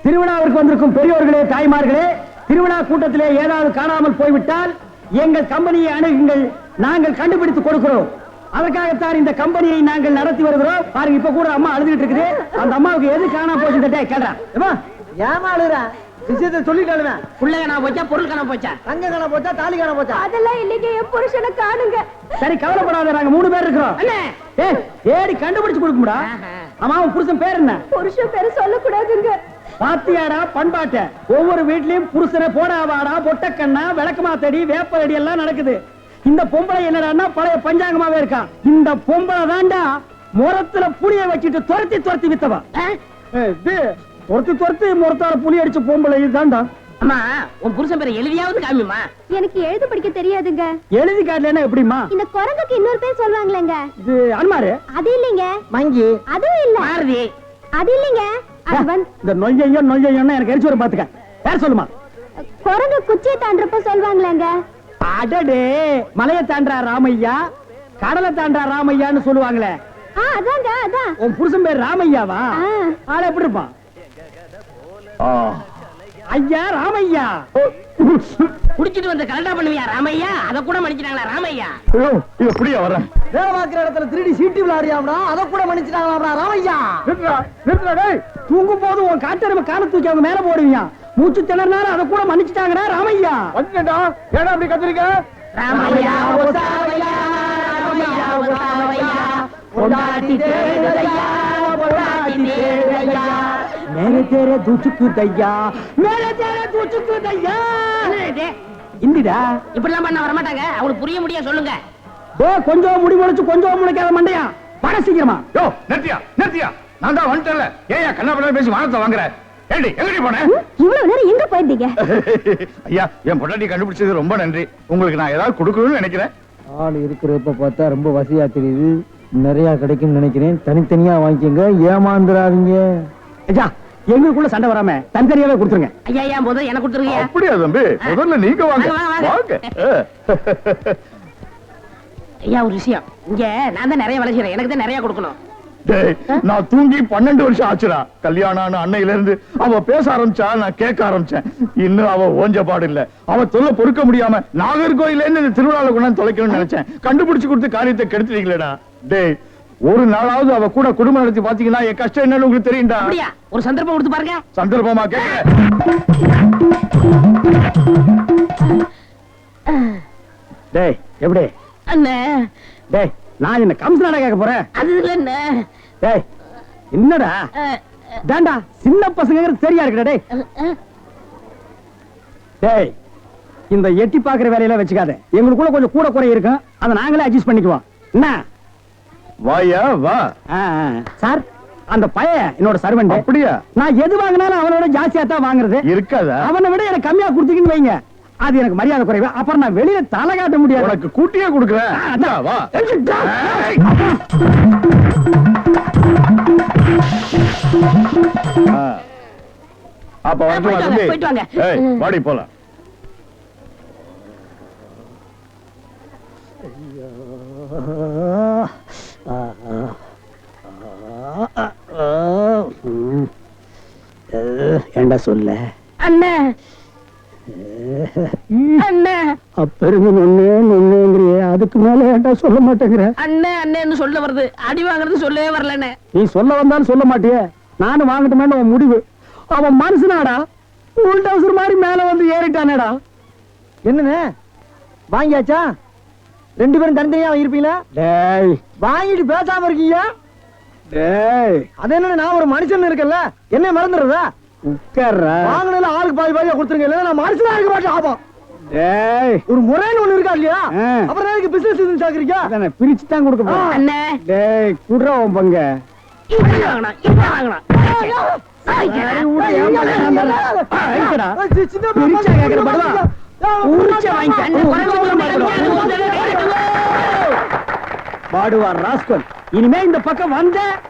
திருவிழாவிற்கு வந்திருக்கும் பெரியோர்களே, தாய்மார்களே, திருவிழா கூட்டத்திலே ஏதாவது காணாமல் போய்விட்டால் எங்கள் கம்பெனியை அணுகுங்கள், நாங்கள் கண்டுபிடித்து கொடுக்கிறோம். அதற்காகத்தான் இந்த கம்பெனியை நாங்கள் நடத்தி வருகிறோம். பாருங்க, இப்ப கூட அம்மா அழுதுகிட்டு இருக்குது. அந்த அம்மாவுக்கு எது காணாம போச்சு கேட்றா. ஏமா அழுறா? விஷயத்தை சொல்லிட்டாளுங்க. புள்ள காணா போச்சா, பொருள் காணா போச்சா, தங்க காணா போச்சா, தாலி காணா போச்சா? அதெல்லாம் இல்லைங்க, என் புருஷனை காணுங்க. சரி, கவலைப்படாத, நாங்க 3 பேர் இருக்கிறோம். ஏடி கண்டுபிடிச்சு கொடுக்கும்டா. ஆமா, உன் புருஷன் பேர் என்ன? புருஷன் பேரு சொல்லக்கூடாதுங்க. பாத்தியாடா பண்பாட்ட, ஒவ்வொரு வீட்லயும் புருஷனை போடாவாடா, பொட்டக்கண்ணா, விளக்கமாத்தடி, வேப்படி எல்லாம் நடக்குது. இந்த பொம்பளை என்னடான்னா பழைய பஞ்சாங்கமாவே இருக்கா. இந்த பொம்பளை தாண்டா முரத்துல புளிய வச்சுட்டு துரத்தி துரத்தி வித்தவா. துரத்தி முரத்தால புளி அடிச்ச பொம்பளை தாண்டா. அம்மா, உன் புருஷன் பேரை எழுதியாவது காமிமா. எனக்கு எழுத படிக்க தெரியாதுங்க. எழுதி காட்டலன்னா எப்படிமா? இந்த குரங்குக்கு இன்னொரு பேர் சொல்லுவாங்களேங்க. இது அன்மாரு. அது இல்லைங்க. மங்கி. அதுவும் இல்ல. மாருதி. அது இல்லைங்க. இந்த நொய்யன்னு எனக்கு எரிச்சு வர பாத்துக்க. யார் சொல்லுமா? குரங்கு குச்சியை தாண்டறப்ப சொல்லுவாங்களேங்க. அடடே, மலையை தாண்டா ராமையா, கடலை தாண்டா ராமையான்னு சொல்லுவாங்களே. அதாங்க, அதான். உன் புருஷன் பேர் ராமையாவா? ஆள எப்படி இருப்பான்? ஐயா ராமையா. குடிச்சிட்டு வந்து கலண்டா பண்ணுவியா ராமையா? அத கூட மன்னிச்சிட்டாங்களா ராமையா? எப்படியா வர? வேலை பார்க்கிற இடத்துல 3D சீட்டி விளையாடியாம்டா, அத கூட மன்னிச்சிட்டாங்களா ராமையா? தூங்கும் போது உன் காட்டெருமை கால தூக்கி அவங்க மேல போடுவீங்க. மூச்சு திணறினாலும் அதை கூட மன்னிச்சுட்டாங்கடா ராமையா. வந்துட்டா ஏடா அப்படி கத்துறீங்க? ராமையா ஒசாவையா, ராமையா ஒசாவையா, பொண்டாட்டி தேடுதையா, பொண்டாட்டி தேடுதையா, மேலே தேரே தூச்சுக்கு தையா, மேலே தேரே தூச்சுக்கு தையா. இந்திடா இப்படிலாம் பண்ண வர மாட்டாங்க. அவங்களுக்கு புரிய முடிய சொல்லுங்க. கொஞ்சம் முடி முளைச்சு கொஞ்சம் முளைக்காத மண்டையா, வர சீக்கிரமா. யோ நிறுத்தியா, நான் தான் வந்துட்டேன்ல. ஏன் கண்ணா பண்ண பேசி வானத்தை வாங்குற? ஏண்டி எங்கடி போன? இவ்வளவு நேரம் எங்க போயிருந்தீங்க? ஐயா, என் பொண்டாட்டி கண்டுபிடிச்சது ரொம்ப நன்றி. உங்களுக்கு நான் ஏதாவது கொடுக்கணும்னு நினைக்கிறேன். ஆள் இருக்கிறப்ப பார்த்தா ரொம்ப வசதியா தெரியுது. நிறைய கிடைக்கும் நினைக்கிறேன். தனித்தனியா வாங்கிக்கங்க, ஏமாந்துடாதீங்க. ஐயா, எங்களுக்குள்ள சண்டை வராம தனித்தனியாவே கொடுத்துருங்க. ஐயா, ஏன் முதல்ல எனக்கு கொடுத்துருங்க. அப்படியா தம்பி? முதல்ல நீங்க வாங்க. வாங்க. ஐயா, ஒரு விஷயம். இங்க நான் தான் நிறைய வேலை செய்யறேன், எனக்கு தான் நிறைய கொடுக்கணும். நான் தூங்கி 12 வருஷம் ஆச்சுடா. கல்யாணம் அன்னையில இருந்து அவ பேச ஆரம்பிச்சா, நான் கேட்க ஆரம்பிச்சேன். இன்னும் அவ ஓஞ்ச பாடு இல்ல. அவ தொல்லை பொறுக்க முடியாம நாகர்கோயில இருந்து இந்த திருவிழாவில் கொண்டாந்து தொலைக்கணும்னு நினைச்சேன். கண்டுபிடிச்சு கொடுத்து காரியத்தை கெடுத்துட்டீங்களேடா. டேய், ஒரு நாளாவது அவ கூட குடும்பம் நடத்தி பாத்தீங்கன்னா என் கஷ்டம் என்னன்னு உங்களுக்கு தெரியும்டா. அப்படியா? ஒரு சந்தர்ப்பம் கொடுத்து பாருங்க. சந்தர்ப்பமா கேட்க? டேய், எப்படி அண்ணே? டேய், நான் என்ன கம்சனாடா கேட்க போறேன்? அது இல்ல அண்ணே. டேய், என்னடா தாண்டா சின்ன பசங்க சரியா இருக்குடா. டேய் டேய், இந்த எட்டி பாக்குற வேலையெல்லாம் வச்சுக்காத. எங்களுக்குள்ள கொஞ்சம் கூட குறை இருக்கும், அதை நாங்களே அட்ஜஸ்ட் பண்ணிக்குவோம். என்ன வாயா வா. சார், அந்த பையன் என்னோட சர்வெண்ட். அப்படியா? நான் எது வாங்கினாலும் அவனோட ஜாஸ்தியா தான் வாங்குறது. இருக்காதா? அவனை விட எனக்கு கம்மியா கொடுத்தீங்கன்னு வைங்க, அது எனக்கு மரியாதை குறைவு. அப்புறம் நான் வெளியில தலை காட்ட முடியாது. உனக்கு கூட்டியே கொடுக்குறேன். வா. அப்ப போயிட்டு வாங்க. வாடி போலாம். ஏண்டா சொல்ல அண்ணே? அண்ணே, அப்பெருங்க நொன்னேங்கிறியே, அதுக்கு மேல ஏண்டா சொல்ல மாட்டேங்கிற? அண்ணே அண்ணேன்னு சொல்ல வருது, அடி வாங்குறது சொல்லவே வரலண்ணே. நீ சொல்ல வந்தாலும் சொல்ல மாட்டியே, நானும் வாங்கட்டுமேன்னு அவன் முடிவு. அவன் மனுஷனாடா, உள் டவுசர் மாதிரி மேல வந்து ஏறிட்டானேடா. என்னன்னு வாங்கியாச்சா? 2 பேரும் தனித்தனியா வாங்கிருப்பீங்களா? டேய், வாங்கிட்டு பேசாம இருக்கீங்க. டேய், அது என்ன, நான் ஒரு மனுஷன் இருக்கல, என்ன மறந்துடுறதா? உட்கார்றா. வாங்கினதுல ஆளுக்கு பாதி பாதியா கொடுத்துருங்க, இல்ல நான் மனுஷனா இருக்க மாட்டேன். ஆபம். டேய், ஒரு முறைன்னு ஒண்ணு இருக்கா இல்லையா? அப்புறம் எனக்கு பிசினஸ் சாக்குறீங்க. அதானே பிரிச்சு தான் கொடுக்க போறேன். அண்ணே, டேய், குடுறா உன் பங்க. இப்படி வாங்கணும், இப்படி வாங்கணும். பாடுவார் ராஸ்கல். இனிமே இந்த பக்கம் வந்த